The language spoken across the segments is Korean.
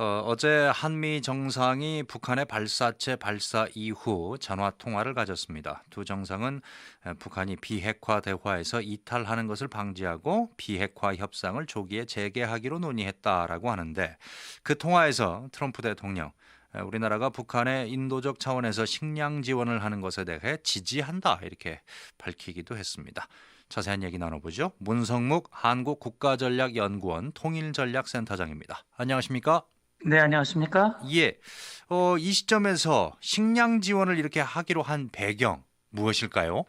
어제 한미 정상이 북한의 발사체 발사 이후 전화 통화를 가졌습니다. 두 정상은 북한이 비핵화 대화에서 이탈하는 것을 방지하고 비핵화 협상을 조기에 재개하기로 논의했다라고 하는데 그 통화에서 트럼프 대통령 우리나라가 북한의 인도적 차원에서 식량 지원을 하는 것에 대해 지지한다 이렇게 밝히기도 했습니다. 자세한 얘기 나눠보죠. 문성묵 한국국가전략연구원 통일전략센터장입니다. 안녕하십니까? 네, 안녕하십니까? 예. 이 시점에서 식량 지원을 이렇게 하기로 한 배경 무엇일까요?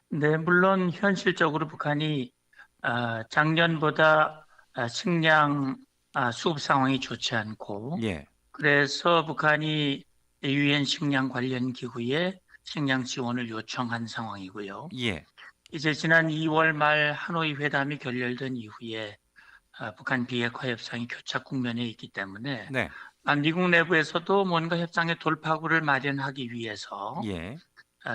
네, 물론 현실적으로 북한이 작년보다 식량 수급 상황이 좋지 않고, 예. 그래서 북한이 유엔 식량 관련 기구에 식량 지원을 요청한 상황이고요. 예. 이제 지난 2월 말 하노이 회담이 결렬된 이후에 북한 비핵화 협상이 교착 국면에 있기 때문에 네. 미국 내부에서도 뭔가 협상의 돌파구를 마련하기 위해서 예.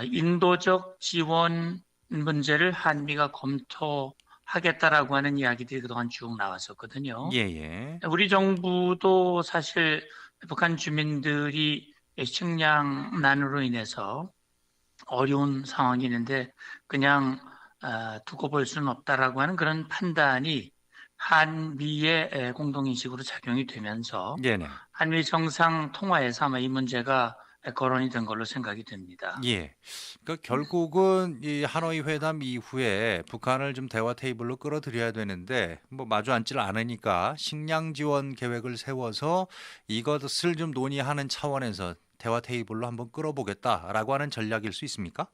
인도적 지원 문제를 한미가 검토하겠다라고 하는 이야기들이 그동안 쭉 나왔었거든요. 예, 예. 우리 정부도 사실 북한 주민들이 식량난으로 인해서 어려운 상황이 있는데 그냥 두고 볼 수는 없다라고 하는 그런 판단이 한미의 공동인식으로 작용이 되면서 예, 네. 한미 정상 통화에서 아마 이 문제가 거론이 된 걸로 생각이 됩니다. 예. 그러니까 결국은 이 하노이 회담 이후에 북한을 좀 대화 테이블로 끌어들여야 되는데 뭐 마주 앉질 않으니까 식량 지원 계획을 세워서 이것을 좀 논의하는 차원에서 대화 테이블로 한번 끌어보겠다라고 하는 전략일 수 있습니까?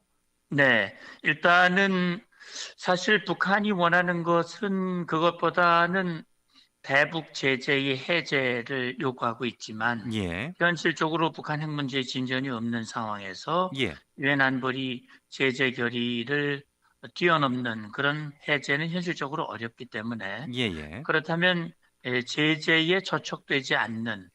네, 일단은 사실 북한이 원하는 것은 그것보다는 대북 제재의 해제를 요구하고 있지만 예. 현실적으로 북한 핵 문제의 진전이 없는 상황에서 예. 유엔 안보리 제재 결의를 뛰어넘는 그런 해제는 현실적으로 어렵기 때문에 예, 예. 그렇다면 제재에 저촉되지 않는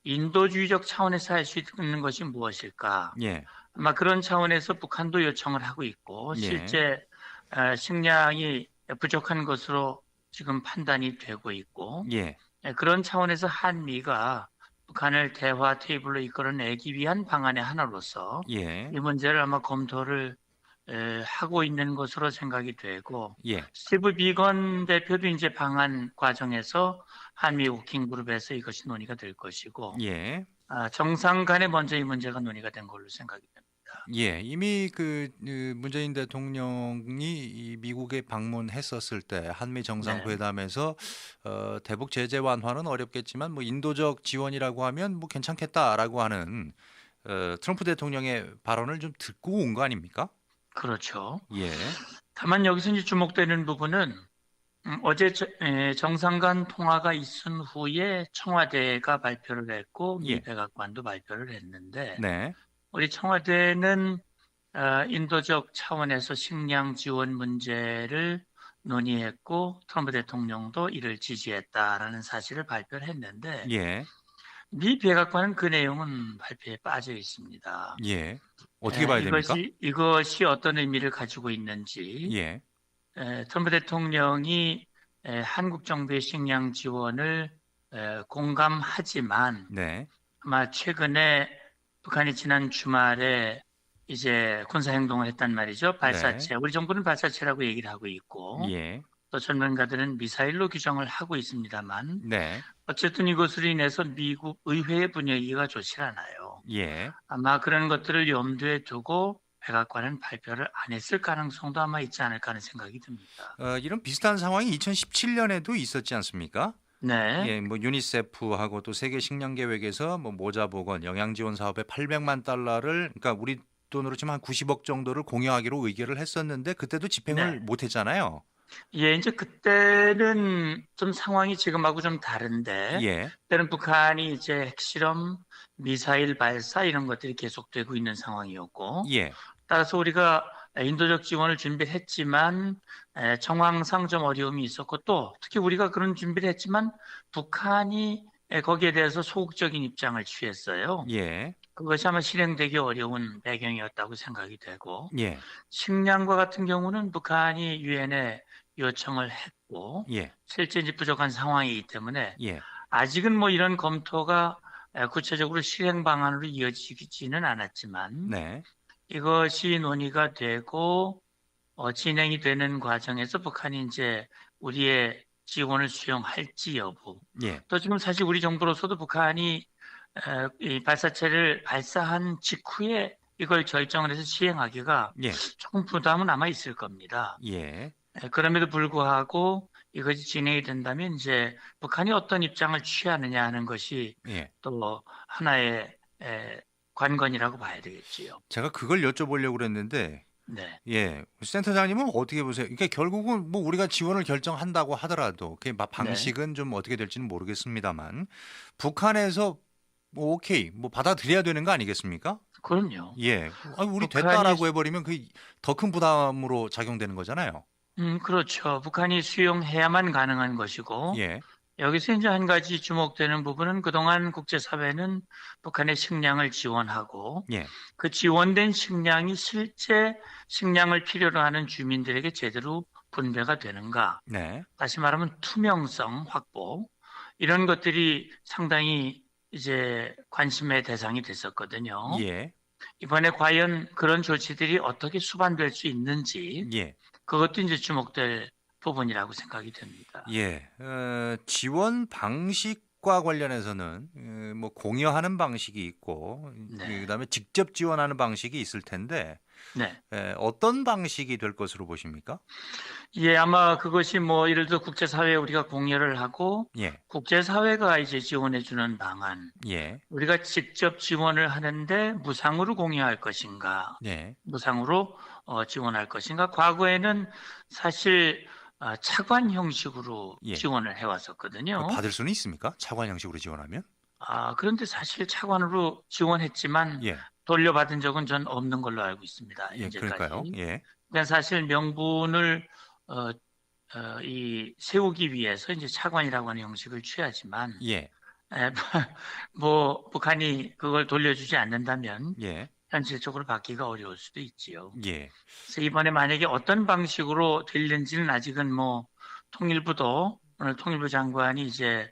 인도주의적 차원에서 할 수 있는 것이 무엇일까? 예. 아마 그런 차원에서 북한도 요청을 하고 있고 예. 실제 식량이 부족한 것으로 지금 판단이 되고 있고 예. 그런 차원에서 한미가 북한을 대화 테이블로 이끌어내기 위한 방안의 하나로서 예. 이 문제를 아마 검토를 하고 있는 것으로 생각이 되고 예. 스티브 비건 대표도 이제 방한 과정에서 한미 워킹 그룹에서 이것이 논의가 될 것이고 예. 정상 간에 먼저 이 문제가 논의가 된 걸로 생각이 됩니다. 예. 이미 문재인 대통령이 이 미국에 방문했었을 때 한미 네. 정상회담에서 대북 제재 완화는 어렵겠지만 뭐 인도적 지원이라고 하면 뭐 괜찮겠다라고 하는 트럼프 대통령의 발언을 좀 듣고 온 거 아닙니까? 그렇죠. 예. 다만 여기서 이제 주목되는 부분은 어제 정상 간 통화가 있은 후에 청와대가 발표를 했고 미 예. 백악관도 발표를 했는데 네. 우리 청와대는 인도적 차원에서 식량 지원 문제를 논의했고 트럼프 대통령도 이를 지지했다라는 사실을 발표를 했는데 예. 미 백악관은 그 내용은 발표에 빠져 있습니다. 예. 어떻게 봐야 됩니까? 이것이 어떤 의미를 가지고 있는지 예. 트럼프 대통령이 한국 정부의 식량 지원을 공감하지만 네. 아마 최근에 북한이 지난 주말에 이제 군사 행동을 했단 말이죠. 네. 발사체. 우리 정부는 발사체라고 얘기를 하고 있고 예. 또 전문가들은 미사일로 규정을 하고 있습니다만 네. 어쨌든 이것으로 인해서 미국 의회의 분위기가 좋지 않아요. 예. 아마 그런 것들을 염두에 두고 백악관은 발표를 안 했을 가능성도 아마 있지 않을까 하는 생각이 듭니다. 이런 비슷한 상황이 2017년에도 있었지 않습니까? 네. 예, 뭐 유니세프하고 또 세계 식량 계획에서 뭐 모자 보건 영양 지원 사업에 800만 달러를 그러니까 우리 돈으로 치면 한 90억 정도를 공여하기로 의결을 했었는데 그때도 집행을 네. 못 했잖아요. 예, 이제 그때는 좀 상황이 지금하고 좀 다른데, 예. 그때는 북한이 이제 핵실험, 미사일 발사 이런 것들이 계속되고 있는 상황이었고, 예. 따라서 우리가 인도적 지원을 준비를 했지만, 정황상 좀 어려움이 있었고, 또 특히 우리가 그런 준비를 했지만, 북한이 거기에 대해서 소극적인 입장을 취했어요. 예. 그것이 아마 실행되기 어려운 배경이었다고 생각이 되고, 예. 식량과 같은 경우는 북한이 유엔에 요청을 했고 예. 실제 이제 부족한 상황이기 때문에 예. 아직은 뭐 이런 검토가 구체적으로 실행 방안으로 이어지지는 않았지만 네. 이것이 논의가 되고 진행이 되는 과정에서 북한이 이제 우리의 지원을 수용할지 여부. 예. 또 지금 사실 우리 정부로서도 북한이 이 발사체를 발사한 직후에 이걸 결정을 해서 시행하기가 예. 조금 부담은 아마 있을 겁니다. 예. 그럼에도 불구하고 이것이 진행이 된다면 이제 북한이 어떤 입장을 취하느냐 하는 것이 예. 또 하나의 관건이라고 봐야 되겠지요. 제가 그걸 여쭤보려고 그랬는데 네, 예. 센터장님은 어떻게 보세요? 그러니까 결국은 뭐 우리가 지원을 결정한다고 하더라도 그 네, 방식은 좀 어떻게 될지는 모르겠습니다만 북한에서 뭐 오케이 뭐 받아들여야 되는 거 아니겠습니까? 그럼요. 예. 아니 우리 북한이 됐다라고 해버리면 그 더 큰 부담으로 작용되는 거잖아요. 그렇죠. 북한이 수용해야만 가능한 것이고 예. 여기서 이제 한 가지 주목되는 부분은 그동안 국제사회는 북한의 식량을 지원하고 예. 그 지원된 식량이 실제 식량을 필요로 하는 주민들에게 제대로 분배가 되는가? 네. 다시 말하면 투명성 확보 이런 것들이 상당히 이제 관심의 대상이 됐었거든요. 예. 이번에 과연 그런 조치들이 어떻게 수반될 수 있는지 예. 그것도 이제 주목될 부분이라고 생각이 됩니다. 예. 지원 방식과 관련해서는 뭐 공여하는 방식이 있고 네, 그다음에 직접 지원하는 방식이 있을 텐데 네. 어떤 방식이 될 것으로 보십니까? 예, 아마 그것이 뭐 예를 들어 국제사회에 우리가 공여를 하고 예. 국제사회가 이제 지원해주는 방안, 예. 우리가 직접 지원을 하는데 무상으로 공여할 것인가, 네. 무상으로 지원할 것인가. 과거에는 사실 차관 형식으로 예. 지원을 그걸 해왔었거든요. 받을 수는 있습니까? 차관 형식으로 지원하면? 그런데 사실 차관으로 지원했지만 예. 돌려받은 적은 전 없는 걸로 알고 있습니다. 예. 그러니까요. 현재까지. 예. 그러니까 사실 명분을 어, 이 세우기 위해서 이제 차관이라고 하는 형식을 취하지만 예. 에, 뭐 북한이 그걸 돌려주지 않는다면 예. 현실적으로 받기가 어려울 수도 있지요. 예. 그래서 이번에 만약에 어떤 방식으로 될는지는 아직은 뭐 통일부도 오늘 통일부 장관이 이제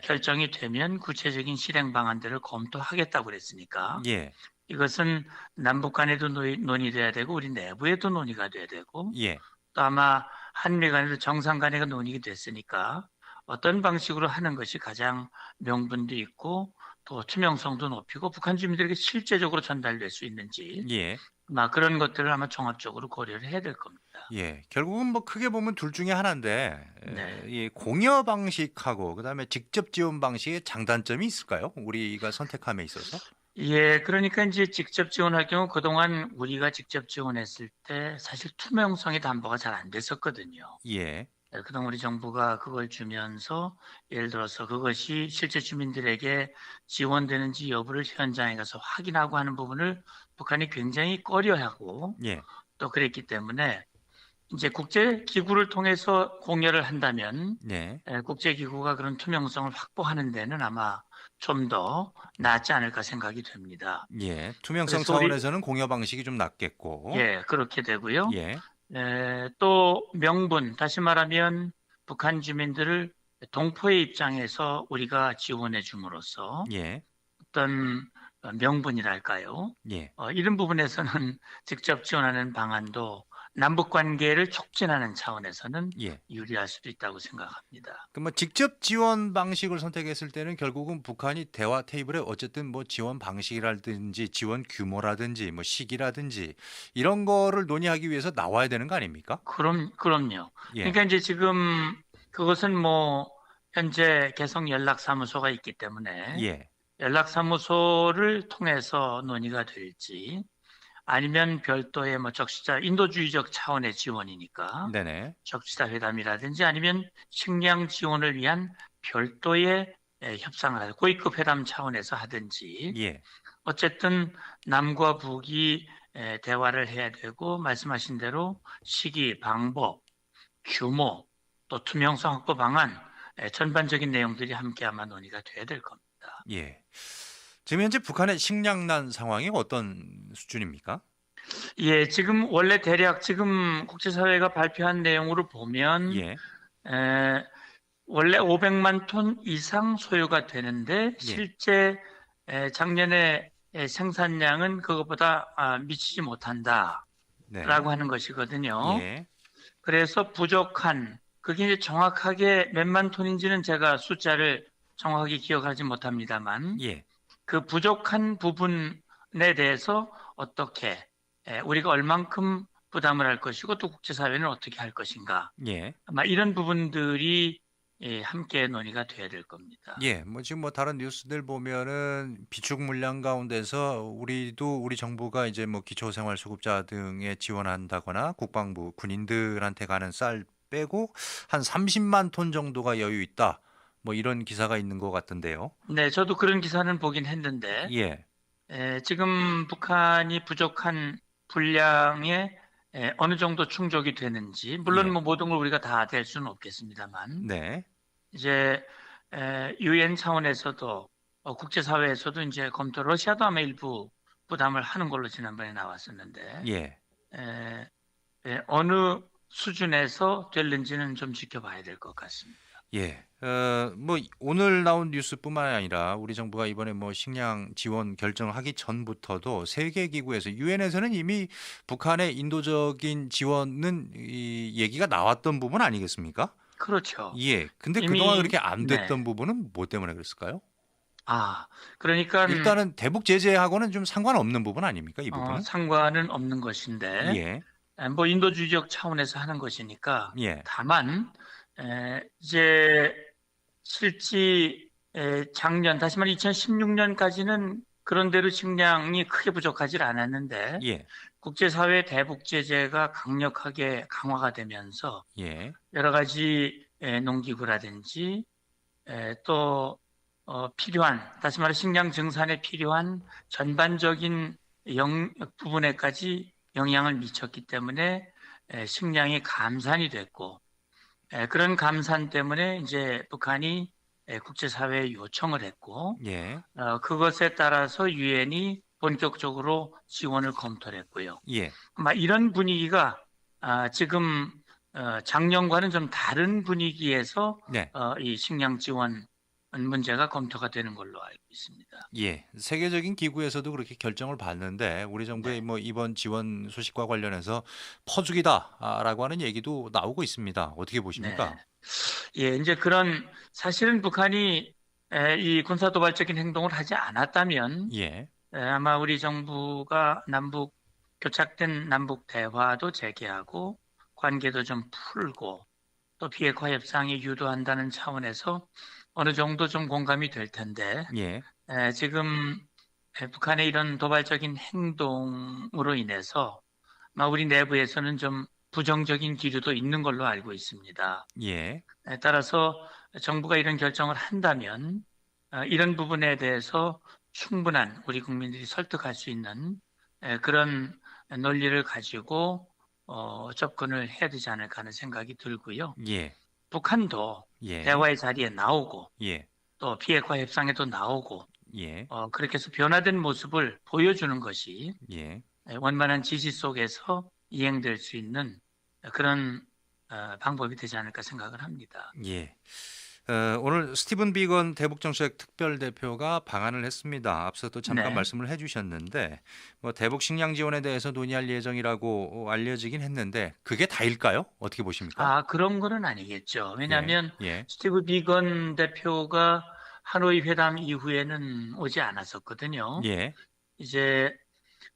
결정이 되면 구체적인 실행 방안들을 검토하겠다고 그랬으니까 예. 이것은 남북 간에도 논의돼야 되고 우리 내부에도 논의가 돼야 되고 예. 또 아마 한미 간에도 정상 간에가 논의가 됐으니까 어떤 방식으로 하는 것이 가장 명분도 있고 또 투명성도 높이고 북한 주민들에게 실제적으로 전달될 수 있는지 예. 아마 그런 것들을 아마 종합적으로 고려를 해야 될 겁니다. 예. 결국은 뭐 크게 보면 둘 중에 하나인데 네. 이 공여 방식하고 그다음에 직접 지원 방식의 장단점이 있을까요? 우리가 선택함에 있어서? 예, 그러니까 이제 직접 지원할 경우 그동안 우리가 직접 지원했을 때 사실 투명성이 담보가 잘 안 됐었거든요. 예. 그동안 우리 정부가 그걸 주면서 예를 들어서 그것이 실제 주민들에게 지원되는지 여부를 현장에 가서 확인하고 하는 부분을 북한이 굉장히 꺼려하고 예. 또 그랬기 때문에 이제 국제기구를 통해서 공여를 한다면 네. 국제기구가 그런 투명성을 확보하는 데는 아마 좀 더 낫지 않을까 생각이 됩니다. 예. 투명성 그래서 우리 차원에서는 공여 방식이 좀 낫겠고. 예, 그렇게 되고요. 예. 또 명분, 다시 말하면 북한 주민들을 동포의 입장에서 우리가 지원해 줌으로써 예. 어떤 명분이랄까요? 예. 이런 부분에서는 직접 지원하는 방안도 남북 관계를 촉진하는 차원에서는 예. 유리할 수도 있다고 생각합니다. 그 뭐 직접 지원 방식을 선택했을 때는 결국은 북한이 대화 테이블에 어쨌든 뭐 지원 방식이라든지 지원 규모라든지 뭐 시기라든지 이런 거를 논의하기 위해서 나와야 되는 거 아닙니까? 그럼요. 예. 그러니까 이제 지금 그것은 뭐 현재 개성 연락사무소가 있기 때문에 예. 연락사무소를 통해서 논의가 될지 아니면 별도의 뭐 적시자 인도주의적 차원의 지원이니까 네네. 적시자 회담이라든지 아니면 식량 지원을 위한 별도의 협상을 하든 고위급 회담 차원에서 하든지 예. 어쨌든 남과 북이 대화를 해야 되고 말씀하신 대로 시기, 방법, 규모, 또 투명성 확보 방안 전반적인 내용들이 함께 아마 논의가 돼야 될 겁니다. 예. 지금 현재 북한의 식량난 상황이 어떤 수준입니까? 예, 지금 원래 대략 지금 국제사회가 발표한 내용으로 보면 예. 에, 원래 500만 톤 이상 소요가 되는데 예. 실제 작년에 생산량은 그것보다 미치지 못한다라고 네. 하는 것이거든요. 예. 그래서 부족한 그게 이제 정확하게 몇만 톤인지는 제가 숫자를 정확하게 기억하지 못합니다만 예. 그 부족한 부분에 대해서 어떻게 우리가 얼만큼 부담을 할 것이고 또 국제사회는 어떻게 할 것인가 예. 아마 이런 부분들이 함께 논의가 돼야 될 겁니다. 예. 뭐 지금 뭐 다른 뉴스들 보면은 비축 물량 가운데서 우리 정부가 이제 뭐 기초생활수급자 등에 지원한다거나 국방부 군인들한테 가는 쌀 빼고 한 30만 톤 정도가 여유 있다. 뭐 이런 기사가 있는 것 같던데요. 네, 저도 그런 기사는 보긴 했는데 예. 지금 북한이 부족한 분량에 어느 정도 충족이 되는지 물론 예. 뭐 모든 걸 우리가 다 될 수는 없겠습니다만 네. 이제 유엔 차원에서도 국제사회에서도 이제 검토 러시아도 아마 일부 부담을 하는 걸로 지난번에 나왔었는데 예. 에, 어느 수준에서 될는지는 좀 지켜봐야 될 것 같습니다. 예. 뭐 오늘 나온 뉴스뿐만 아니라 우리 정부가 이번에 뭐 식량 지원 결정하기 전부터도 세계 기구에서 유엔에서는 이미 북한의 인도적인 지원은 이 얘기가 나왔던 부분 아니겠습니까? 그렇죠. 예. 근데 그동안 이미 그렇게 안 네. 됐던 부분은 뭐 때문에 그랬을까요? 그러니까 일단은 대북 제재하고는 좀 상관없는 부분 아닙니까? 이 부분은? 상관은 없는 것인데 예. 뭐 인도주의적 차원에서 하는 것이니까 예. 다만 이제 실제 작년 다시 말해 2016년까지는 그런대로 식량이 크게 부족하지 않았는데 예. 국제사회 대북 제재가 강력하게 강화가 되면서 예. 여러 가지 농기구라든지 또 필요한 다시 말해 식량 증산에 필요한 전반적인 부분에까지 영향을 미쳤기 때문에 식량이 감산이 됐고 그런 감산 때문에 이제 북한이 국제사회에 요청을 했고 예. 그것에 따라서 유엔이 본격적으로 지원을 검토를 했고요. 예. 아마 이런 분위기가 지금 작년과는 좀 다른 분위기에서 네. 이 식량 지원 문제가 검토가 되는 걸로 알고 있습니다. 예. 세계적인 기구에서도 그렇게 결정을 받는데 우리 정부의 네. 뭐 이번 지원 소식과 관련해서 퍼주기다라고 하는 얘기도 나오고 있습니다. 어떻게 네. 보십니까? 예, 이제 그런 사실은 북한이 이 군사 도발적인 행동을 하지 않았다면 예. 아마 우리 정부가 교착된 남북 대화도 재개하고 관계도 좀 풀고 또 비핵화 협상에 유도한다는 차원에서 어느 정도 좀 공감이 될 텐데 예. 지금 북한의 이런 도발적인 행동으로 인해서 아마 우리 내부에서는 좀 부정적인 기류도 있는 걸로 알고 있습니다. 예. 따라서 정부가 이런 결정을 한다면 이런 부분에 대해서 충분한 우리 국민들이 설득할 수 있는 그런 논리를 가지고 접근을 해야 되지 않을까 하는 생각이 들고요. 예. 북한도 예. 대화의 자리에 나오고 예. 또 비핵화 협상에도 나오고 예. 그렇게 해서 변화된 모습을 보여주는 것이 예. 원만한 지지 속에서 이행될 수 있는 그런 방법이 되지 않을까 생각을 합니다. 예. 오늘 스티븐 비건 대북정책 특별대표가 방한을 했습니다. 앞서 또 잠깐 네. 말씀을 해주셨는데 뭐 대북 식량 지원에 대해서 논의할 예정이라고 알려지긴 했는데 그게 다일까요? 어떻게 보십니까? 그런 거는 아니겠죠. 예. 왜냐하면 예. 스티브 비건 대표가 하노이 회담 이후에는 오지 않았었거든요. 예. 이제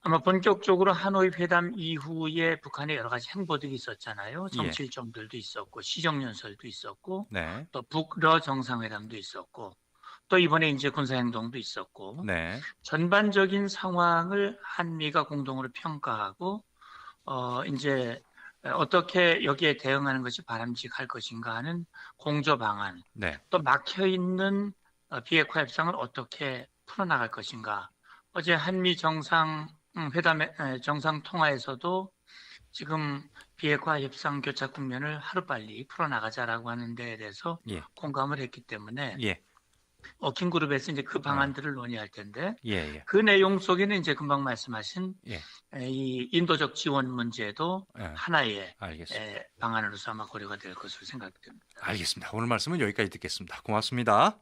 아마 본격적으로 하노이 회담 이후에 북한의 여러 가지 행보들이 있었잖아요. 예. 정치 일정들도 있었고 시정연설도 있었고 네. 또 북러 정상회담도 있었고 또 이번에 이제 군사행동도 있었고 네. 전반적인 상황을 한미가 공동으로 평가하고 이제 어떻게 여기에 대응하는 것이 바람직할 것인가 하는 공조 방안, 네. 또 막혀 있는 비핵화 협상을 어떻게 풀어나갈 것인가. 어제 한미 정상 회담 정상 통화에서도 지금 비핵화 협상 교착 국면을 하루빨리 풀어나가자라고 하는 데에 대해서 예. 공감을 했기 때문에 예. 워킹 그룹에서 이제 그 방안들을 논의할 텐데 예, 예, 그 내용 속에는 이제 금방 말씀하신 예, 이 인도적 지원 문제도 예. 하나의 알겠습니다. 방안으로서 아마 고려가 될 것으로 생각됩니다. 알겠습니다. 오늘 말씀은 여기까지 듣겠습니다. 고맙습니다.